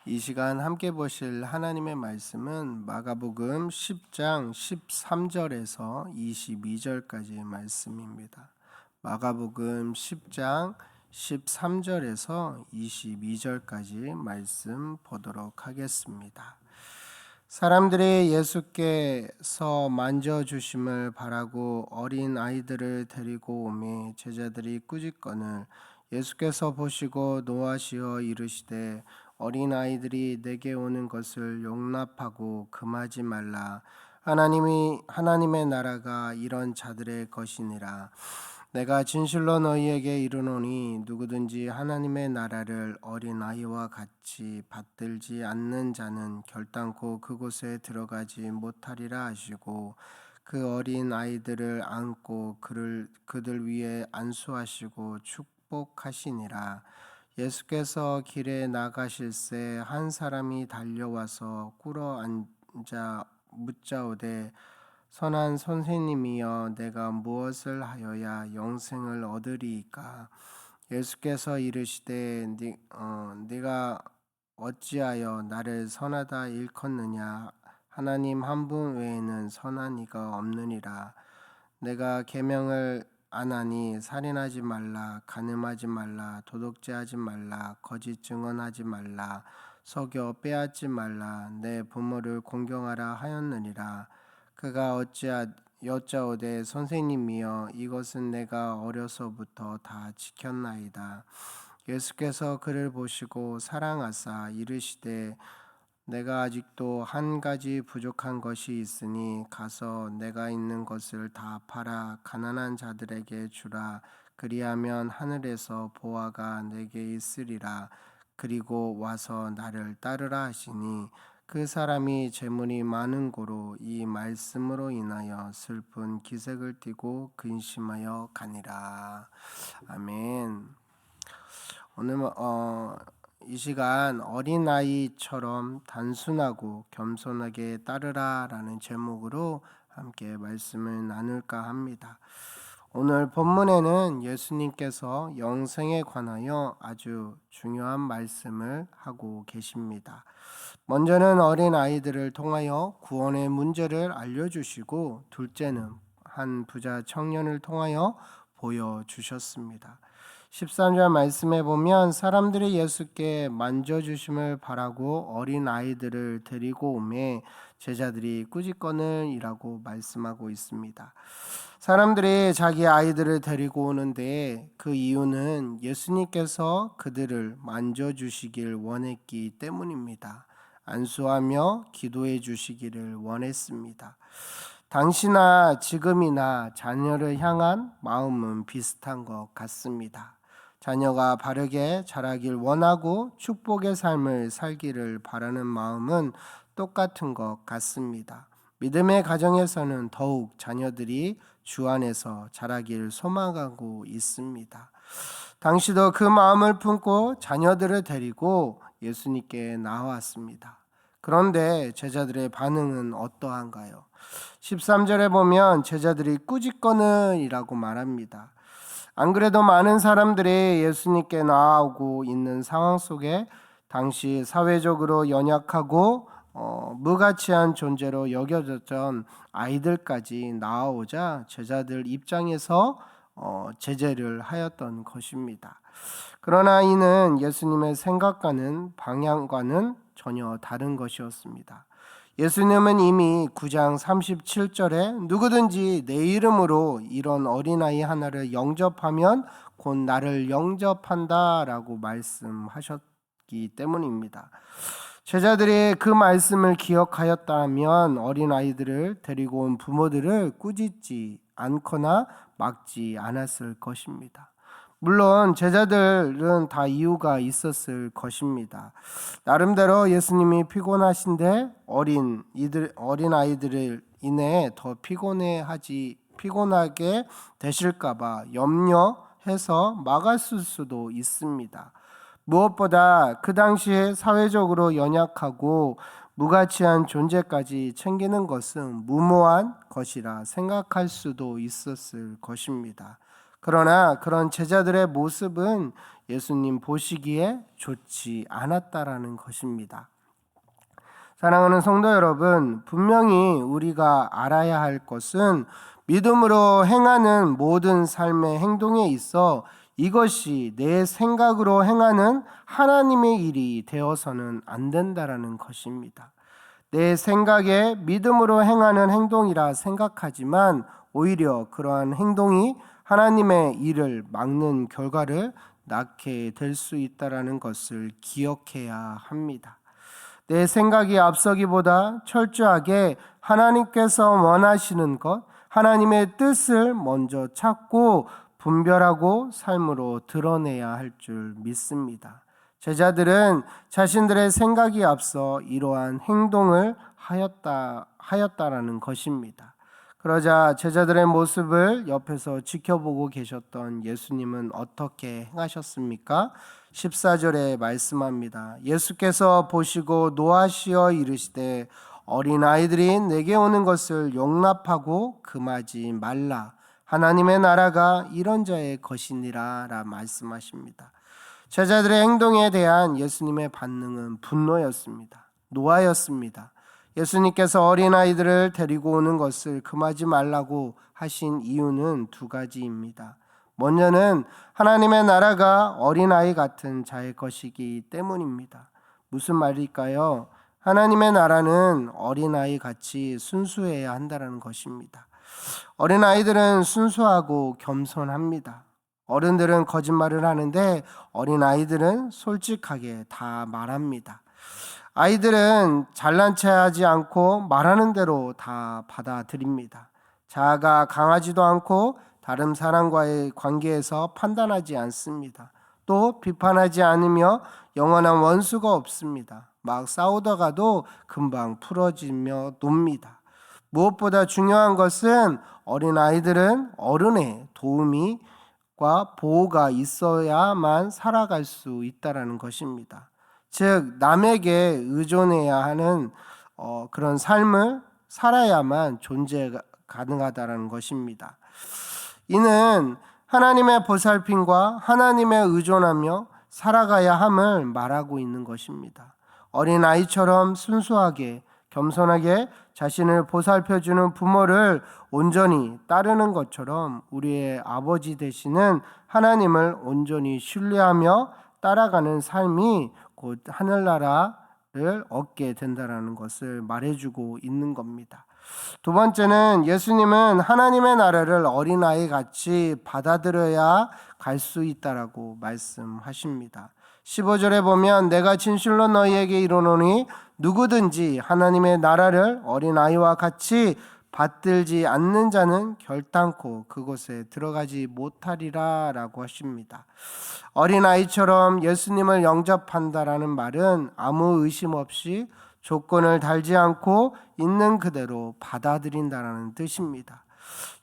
이 시간 함께 보실 하나님의 말씀은 마가복음 10장 13절에서 22절까지의 말씀입니다. 마가복음 10장 13절에서 22절까지 말씀 보도록 하겠습니다. 사람들이 예수께서 만져주심을 바라고 어린 아이들을 데리고 오매 제자들이 꾸짖거늘 예수께서 보시고 노하시어 이르시되 어린 아이들이 내게 오는 것을 용납하고 금하지 말라. 하나님의 나라가 이런 자들의 것이니라. 내가 진실로 너희에게 이르노니 누구든지 하나님의 나라를 어린아이와 같이 받들지 않는 자는 결단코 그곳에 들어가지 못하리라 하시고 그 어린 아이들을 안고 그들 위에 안수하시고 축복하시니라. 예수께서 길에 나가실새 한 사람이 달려와서 꿇어 앉아 묻자오되 선한 선생님이여 내가 무엇을 하여야 영생을 얻으리이까? 예수께서 이르시되 네가 어찌하여 나를 선하다 일컫느냐? 하나님 한 분 외에는 선한 이가 없느니라. 내가 계명을 안 하니 살인하지 말라, 간음하지 말라, 도둑질하지 말라, 거짓 증언하지 말라, 속여 빼앗지 말라, 내 부모를 공경하라 하였느니라. 그가 여짜오되 선생님이여 이것은 내가 어려서부터 다 지켰나이다. 예수께서 그를 보시고 사랑하사 이르시되 내가 아직도 한 가지 부족한 것이 있으니 가서 내가 있는 것을 다 팔아 가난한 자들에게 주라. 그리하면 하늘에서 보화가 내게 있으리라. 그리고 와서 나를 따르라 하시니 그 사람이 재물이 많은 고로 이 말씀으로 인하여 슬픈 기색을 띠고 근심하여 가니라. 아멘. 오늘 이 시간 어린아이처럼 단순하고 겸손하게 따르라라는 제목으로 함께 말씀을 나눌까 합니다. 오늘 본문에는 예수님께서 영생에 관하여 아주 중요한 말씀을 하고 계십니다. 먼저는 어린아이들을 통하여 구원의 문제를 알려주시고 둘째는 한 부자 청년을 통하여 보여주셨습니다. 13절 말씀에 보면 사람들이 예수께 만져주심을 바라고 어린 아이들을 데리고 오매 제자들이 꾸짖거늘이라고 말씀하고 있습니다. 사람들이 자기 아이들을 데리고 오는데 그 이유는 예수님께서 그들을 만져주시길 원했기 때문입니다. 안수하며 기도해 주시기를 원했습니다. 당시나 지금이나 자녀를 향한 마음은 비슷한 것 같습니다. 자녀가 바르게 자라길 원하고 축복의 삶을 살기를 바라는 마음은 똑같은 것 같습니다. 믿음의 가정에서는 더욱 자녀들이 주 안에서 자라길 소망하고 있습니다. 당시도 그 마음을 품고 자녀들을 데리고 예수님께 나왔습니다. 그런데 제자들의 반응은 어떠한가요? 13절에 보면 제자들이 꾸짖거늘이라고 말합니다. 안 그래도 많은 사람들이 예수님께 나아오고 있는 상황 속에 당시 사회적으로 연약하고 무가치한 존재로 여겨졌던 아이들까지 나아오자 제자들 입장에서 제재를 하였던 것입니다. 그러나 이는 예수님의 생각과는 방향과는 전혀 다른 것이었습니다. 예수님은 이미 9장 37절에 누구든지 내 이름으로 이런 어린아이 하나를 영접하면 곧 나를 영접한다 라고 말씀하셨기 때문입니다. 제자들이 그 말씀을 기억하였다면 어린아이들을 데리고 온 부모들을 꾸짖지 않거나 막지 않았을 것입니다. 물론 제자들은 다 이유가 있었을 것입니다. 나름대로 예수님이 피곤하신데 어린 아이들을 인해 더 피곤하게 되실까봐 염려해서 막았을 수도 있습니다. 무엇보다 그 당시에 사회적으로 연약하고 무가치한 존재까지 챙기는 것은 무모한 것이라 생각할 수도 있었을 것입니다. 그러나 그런 제자들의 모습은 예수님 보시기에 좋지 않았다라는 것입니다. 사랑하는 성도 여러분, 분명히 우리가 알아야 할 것은 믿음으로 행하는 모든 삶의 행동에 있어 이것이 내 생각으로 행하는 하나님의 일이 되어서는 안 된다라는 것입니다. 내 생각에 믿음으로 행하는 행동이라 생각하지만 오히려 그러한 행동이 하나님의 일을 막는 결과를 낳게 될 수 있다라는 것을 기억해야 합니다. 내 생각이 앞서기보다 철저하게 하나님께서 원하시는 것, 하나님의 뜻을 먼저 찾고 분별하고 삶으로 드러내야 할 줄 믿습니다. 제자들은 자신들의 생각이 앞서 이러한 행동을 하였다라는 것입니다. 그러자 제자들의 모습을 옆에서 지켜보고 계셨던 예수님은 어떻게 행하셨습니까? 14절에 말씀합니다. 예수께서 보시고 노하시어 이르시되 어린아이들이 내게 오는 것을 용납하고 금하지 말라. 하나님의 나라가 이런 자의 것이니라 라 말씀하십니다. 제자들의 행동에 대한 예수님의 반응은 분노였습니다. 노하였습니다. 예수님께서 어린아이들을 데리고 오는 것을 금하지 말라고 하신 이유는 두 가지입니다. 먼저는 하나님의 나라가 어린아이 같은 자의 것이기 때문입니다. 무슨 말일까요? 하나님의 나라는 어린아이 같이 순수해야 한다는 것입니다. 어린아이들은 순수하고 겸손합니다. 어른들은 거짓말을 하는데 어린아이들은 솔직하게 다 말합니다. 아이들은 잘난 체 하지 않고 말하는 대로 다 받아들입니다. 자아가 강하지도 않고 다른 사람과의 관계에서 판단하지 않습니다. 또 비판하지 않으며 영원한 원수가 없습니다. 막 싸우다가도 금방 풀어지며 놉니다. 무엇보다 중요한 것은 어린아이들은 어른의 도움과 보호가 있어야만 살아갈 수 있다는 것입니다. 즉 남에게 의존해야 하는 그런 삶을 살아야만 존재가 가능하다는 것입니다. 이는 하나님의 보살핌과 하나님에 의존하며 살아가야 함을 말하고 있는 것입니다. 어린아이처럼 순수하게 겸손하게 자신을 보살펴주는 부모를 온전히 따르는 것처럼 우리의 아버지 되시는 하나님을 온전히 신뢰하며 따라가는 삶이 곧 하늘나라를 얻게 된다는 것을 말해주고 있는 겁니다. 두 번째는 예수님은 하나님의 나라를 어린아이 같이 받아들여야 갈 수 있다라고 말씀하십니다. 15절에 보면 내가 진실로 너희에게 이르노니 누구든지 하나님의 나라를 어린아이와 같이 받들지 않는 자는 결단코 그곳에 들어가지 못하리라 라고 하십니다. 어린아이처럼 예수님을 영접한다라는 말은 아무 의심 없이 조건을 달지 않고 있는 그대로 받아들인다라는 뜻입니다.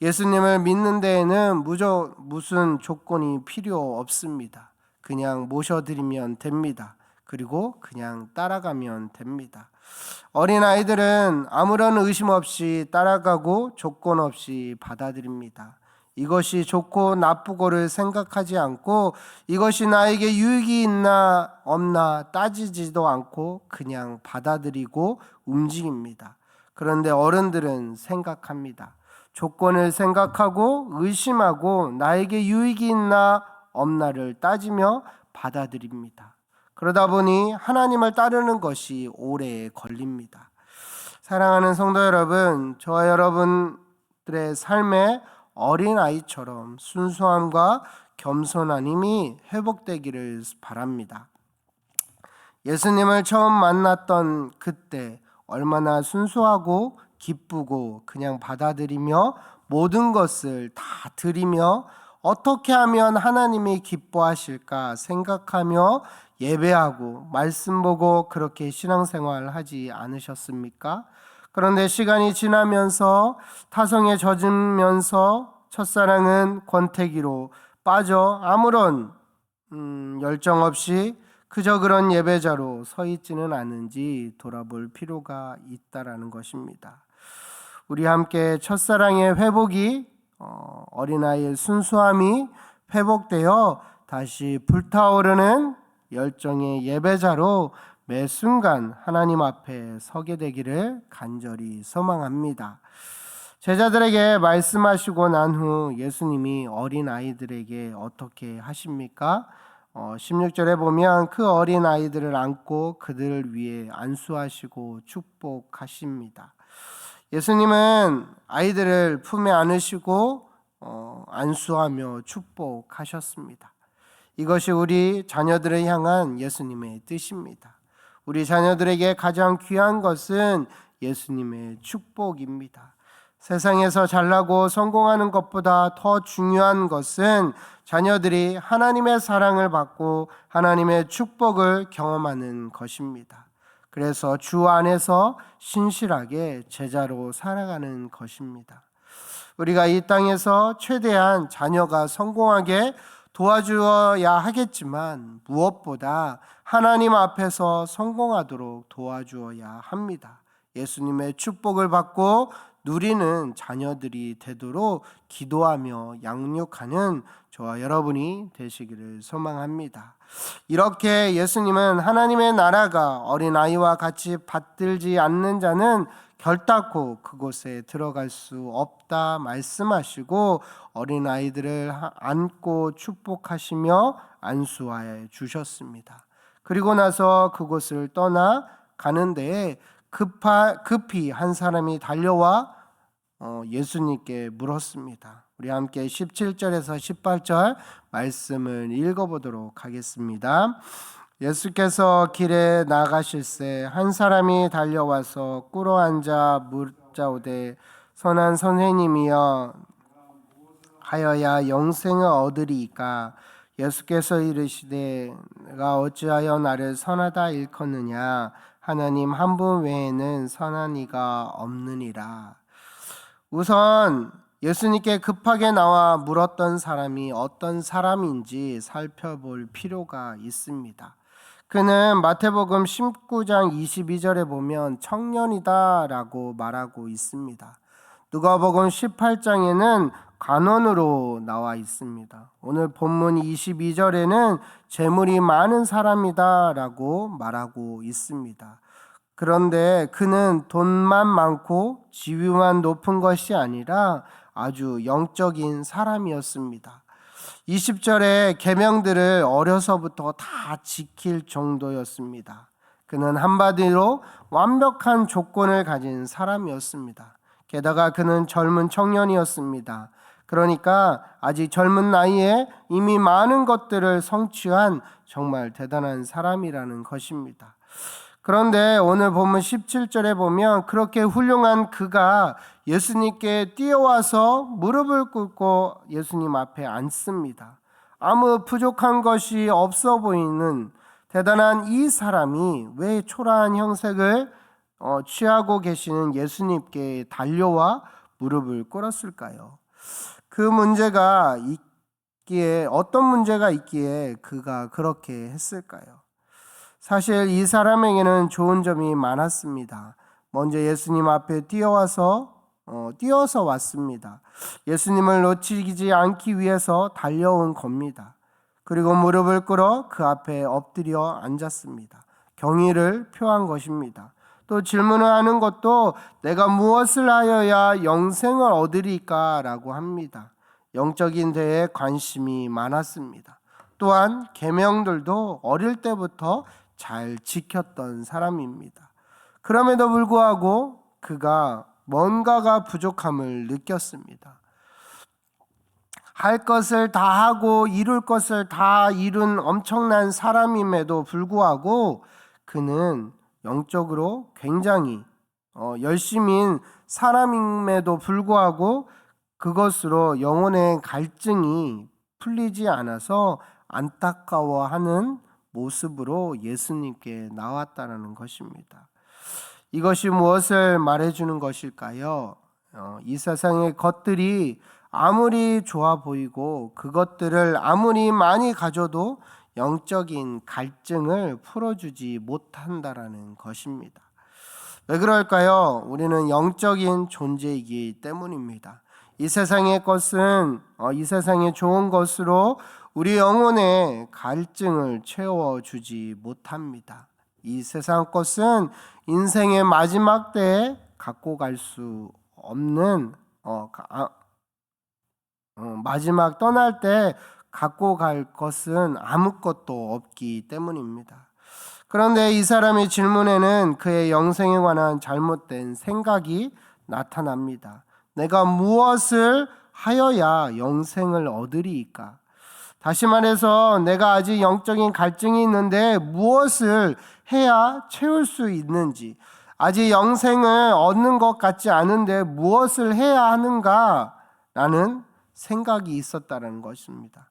예수님을 믿는 데에는 무슨 조건이 필요 없습니다. 그냥 모셔드리면 됩니다. 그리고 그냥 따라가면 됩니다. 어린아이들은 아무런 의심 없이 따라가고 조건 없이 받아들입니다. 이것이 좋고 나쁘고를 생각하지 않고 이것이 나에게 유익이 있나 없나 따지지도 않고 그냥 받아들이고 움직입니다. 그런데 어른들은 생각합니다. 조건을 생각하고 의심하고 나에게 유익이 있나 없나를 따지며 받아들입니다. 그러다 보니 하나님을 따르는 것이 오래 걸립니다. 사랑하는 성도 여러분, 저와 여러분들의 삶에 어린아이처럼 순수함과 겸손함이 회복되기를 바랍니다. 예수님을 처음 만났던 그때 얼마나 순수하고 기쁘고 그냥 받아들이며 모든 것을 다 드리며 어떻게 하면 하나님이 기뻐하실까 생각하며 예배하고 말씀 보고 그렇게 신앙생활 하지 않으셨습니까? 그런데 시간이 지나면서 타성에 젖으면서 첫사랑은 권태기로 빠져 아무런 열정 없이 그저 그런 예배자로 서 있지는 않은지 돌아볼 필요가 있다라는 것입니다. 우리 함께 첫사랑의 회복이 어린아이의 순수함이 회복되어 다시 불타오르는 열정의 예배자로 매 순간 하나님 앞에 서게 되기를 간절히 소망합니다. 제자들에게 말씀하시고 난 후 예수님이 어린아이들에게 어떻게 하십니까? 16절에 보면 그 어린아이들을 안고 그들을 위해 안수하시고 축복하십니다. 예수님은 아이들을 품에 안으시고 안수하며 축복하셨습니다. 이것이 우리 자녀들을 향한 예수님의 뜻입니다. 우리 자녀들에게 가장 귀한 것은 예수님의 축복입니다. 세상에서 잘나고 성공하는 것보다 더 중요한 것은 자녀들이 하나님의 사랑을 받고 하나님의 축복을 경험하는 것입니다. 그래서 주 안에서 신실하게 제자로 살아가는 것입니다. 우리가 이 땅에서 최대한 자녀가 성공하게 도와주어야 하겠지만 무엇보다 하나님 앞에서 성공하도록 도와주어야 합니다. 예수님의 축복을 받고 누리는 자녀들이 되도록 기도하며 양육하는 저와 여러분이 되시기를 소망합니다. 이렇게 예수님은 하나님의 나라가 어린아이와 같이 받들지 않는 자는 결단코 그곳에 들어갈 수 없다 말씀하시고 어린아이들을 안고 축복하시며 안수하여 주셨습니다. 그리고 나서 그곳을 떠나 가는 데에 급히 한 사람이 달려와 예수님께 물었습니다. 우리 함께 17절에서 18절 말씀을 읽어보도록 하겠습니다. 예수께서 길에 나가실새 한 사람이 달려와서 꿇어앉아 묻자오되 선한 선생님이여 하여야 영생을 얻으리이까. 예수께서 이르시되 내가 어찌하여 나를 선하다 일컫느냐. 하나님 한 분 외에는 선한 이가 없느니라. 우선 예수님께 급하게 나와 물었던 사람이 어떤 사람인지 살펴볼 필요가 있습니다. 그는 마태복음 19장 22절에 보면 청년이다라고 말하고 있습니다. 누가복음 18장에는 관원으로 나와 있습니다. 오늘 본문 22절에는 재물이 많은 사람이다라고 말하고 있습니다. 그런데 그는 돈만 많고 지위만 높은 것이 아니라 아주 영적인 사람이었습니다. 20절의 계명들을 어려서부터 다 지킬 정도였습니다. 그는 한마디로 완벽한 조건을 가진 사람이었습니다. 게다가 그는 젊은 청년이었습니다. 그러니까 아직 젊은 나이에 이미 많은 것들을 성취한 정말 대단한 사람이라는 것입니다. 그런데 오늘 본문 17절에 보면 그렇게 훌륭한 그가 예수님께 뛰어와서 무릎을 꿇고 예수님 앞에 앉습니다. 아무 부족한 것이 없어 보이는 대단한 이 사람이 왜 초라한 형색을 취하고 계시는 예수님께 달려와 무릎을 꿇었을까요? 그 문제가 있기에 어떤 문제가 있기에 그가 그렇게 했을까요? 사실 이 사람에게는 좋은 점이 많았습니다. 먼저 예수님 앞에 뛰어서 왔습니다. 예수님을 놓치지 않기 위해서 달려온 겁니다. 그리고 무릎을 꿇어 그 앞에 엎드려 앉았습니다. 경의를 표한 것입니다. 또 질문을 하는 것도 내가 무엇을 하여야 영생을 얻으리까 라고 합니다. 영적인 데에 관심이 많았습니다. 또한 계명들도 어릴 때부터 잘 지켰던 사람입니다. 그럼에도 불구하고 그가 뭔가가 부족함을 느꼈습니다. 할 것을 다 하고 이룰 것을 다 이룬 엄청난 사람임에도 불구하고 그는 영적으로 굉장히 열심인 사람임에도 불구하고 그것으로 영혼의 갈증이 풀리지 않아서 안타까워하는 모습으로 예수님께 나왔다는 것입니다. 이것이 무엇을 말해주는 것일까요? 이 세상의 것들이 아무리 좋아 보이고 그것들을 아무리 많이 가져도 영적인 갈증을 풀어주지 못한다라는 것입니다. 왜 그럴까요? 우리는 영적인 존재이기 때문입니다. 이 세상의 것은 이 세상의 좋은 것으로 우리 영혼의 갈증을 채워주지 못합니다. 이 세상 것은 인생의 마지막 때에 갖고 갈 수 없는 마지막 떠날 때 갖고 갈 것은 아무것도 없기 때문입니다. 그런데 이 사람의 질문에는 그의 영생에 관한 잘못된 생각이 나타납니다. 내가 무엇을 하여야 영생을 얻으리이까? 다시 말해서 내가 아직 영적인 갈증이 있는데 무엇을 해야 채울 수 있는지, 아직 영생을 얻는 것 같지 않은데 무엇을 해야 하는가라는 생각이 있었다는 것입니다.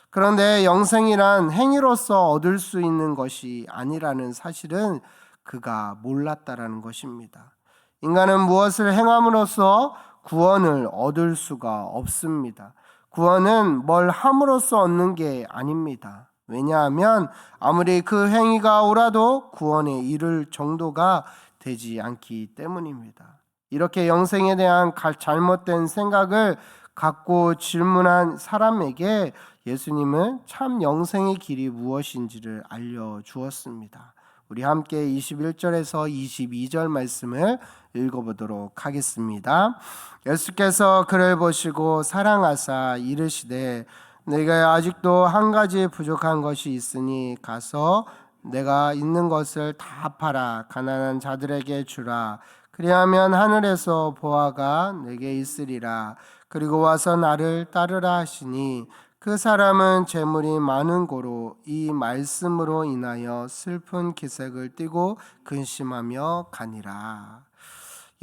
그런데 영생이란 행위로서 얻을 수 있는 것이 아니라는 사실은 그가 몰랐다라는 것입니다. 인간은 무엇을 행함으로써 구원을 얻을 수가 없습니다. 구원은 뭘 함으로써 얻는 게 아닙니다. 왜냐하면 아무리 그 행위가 옳아도 구원에 이를 정도가 되지 않기 때문입니다. 이렇게 영생에 대한 잘못된 생각을 갖고 질문한 사람에게 예수님은 참 영생의 길이 무엇인지를 알려주었습니다. 우리 함께 21절에서 22절 말씀을 읽어보도록 하겠습니다. 예수께서 그를 보시고 사랑하사 이르시되 내가 아직도 한 가지 부족한 것이 있으니 가서 내가 있는 것을 다 팔아 가난한 자들에게 주라. 그리하면 하늘에서 보화가 내게 있으리라. 그리고 와서 나를 따르라 하시니 그 사람은 재물이 많은 고로 이 말씀으로 인하여 슬픈 기색을 띠고 근심하며 가니라.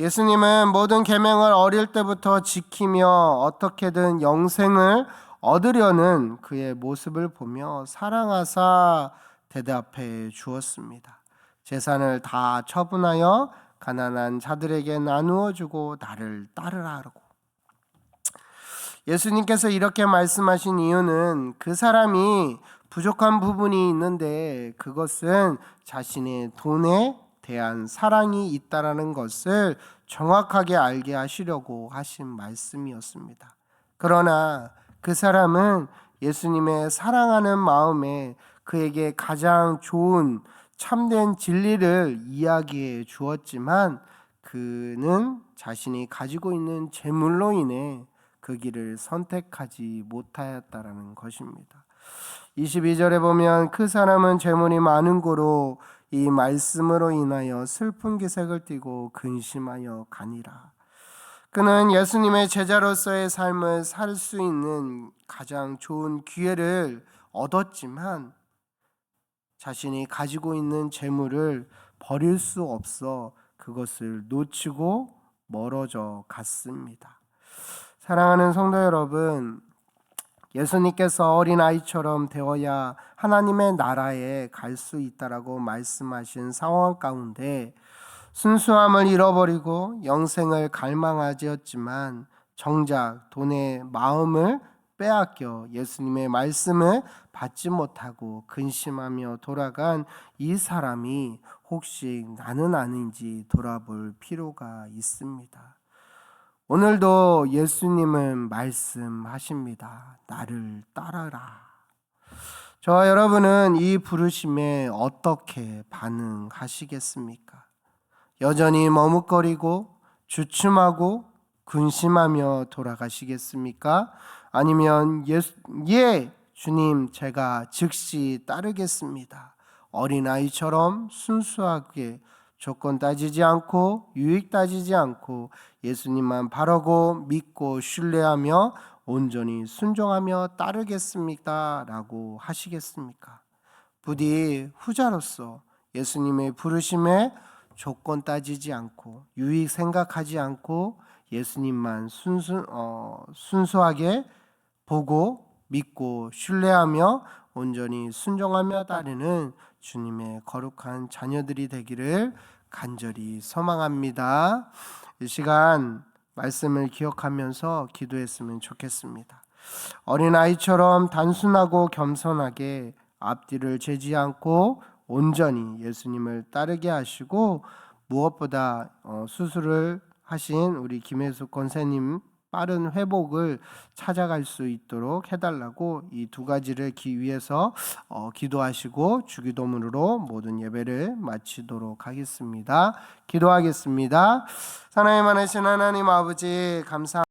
예수님은 모든 계명을 어릴 때부터 지키며 어떻게든 영생을 얻으려는 그의 모습을 보며 사랑하사 대답해 주었습니다. 재산을 다 처분하여 가난한 자들에게 나누어 주고 나를 따르라고. 예수님께서 이렇게 말씀하신 이유는 그 사람이 부족한 부분이 있는데 그것은 자신의 돈에 대한 사랑이 있다라는 것을 정확하게 알게 하시려고 하신 말씀이었습니다. 그러나 그 사람은 예수님의 사랑하는 마음에 그에게 가장 좋은 참된 진리를 이야기해 주었지만 그는 자신이 가지고 있는 재물로 인해 그 길을 선택하지 못하였다라는 것입니다. 22절에 보면 그 사람은 재물이 많은 고로 이 말씀으로 인하여 슬픈 기색을 띠고 근심하여 가니라. 그는 예수님의 제자로서의 삶을 살 수 있는 가장 좋은 기회를 얻었지만 자신이 가지고 있는 재물을 버릴 수 없어 그것을 놓치고 멀어져 갔습니다. 사랑하는 성도 여러분, 예수님께서 어린아이처럼 되어야 하나님의 나라에 갈 수 있다라고 말씀하신 상황 가운데 순수함을 잃어버리고 영생을 갈망하지였지만 정작 돈의 마음을 빼앗겨 예수님의 말씀을 받지 못하고 근심하며 돌아간 이 사람이 혹시 나는 아닌지 돌아볼 필요가 있습니다. 오늘도 예수님은 말씀하십니다. 나를 따라라. 저와 여러분은 이 부르심에 어떻게 반응하시겠습니까? 여전히 머뭇거리고 주춤하고 근심하며 돌아가시겠습니까? 아니면 예, 주님 제가 즉시 따르겠습니다. 어린아이처럼 순수하게 조건 따지지 않고 유익 따지지 않고 예수님만 바라고 믿고 신뢰하며 온전히 순종하며 따르겠습니다 라고 하시겠습니까? 부디 후자로서 예수님의 부르심에 조건 따지지 않고 유익 생각하지 않고 예수님만 순수하게 보고 믿고 신뢰하며 온전히 순종하며 따르는 주님의 거룩한 자녀들이 되기를 간절히 소망합니다. 이 시간 말씀을 기억하면서 기도했으면 좋겠습니다. 어린아이처럼 단순하고 겸손하게 앞뒤를 재지 않고 온전히 예수님을 따르게 하시고 무엇보다 수술을 하신 우리 김혜숙 권사님 빠른 회복을 찾아갈 수 있도록 해달라고 이 두 가지를 위해서 기도하시고 주기도문으로 모든 예배를 마치도록 하겠습니다. 기도하겠습니다. 사랑의 많으신 하나님 아버지 감사합니다.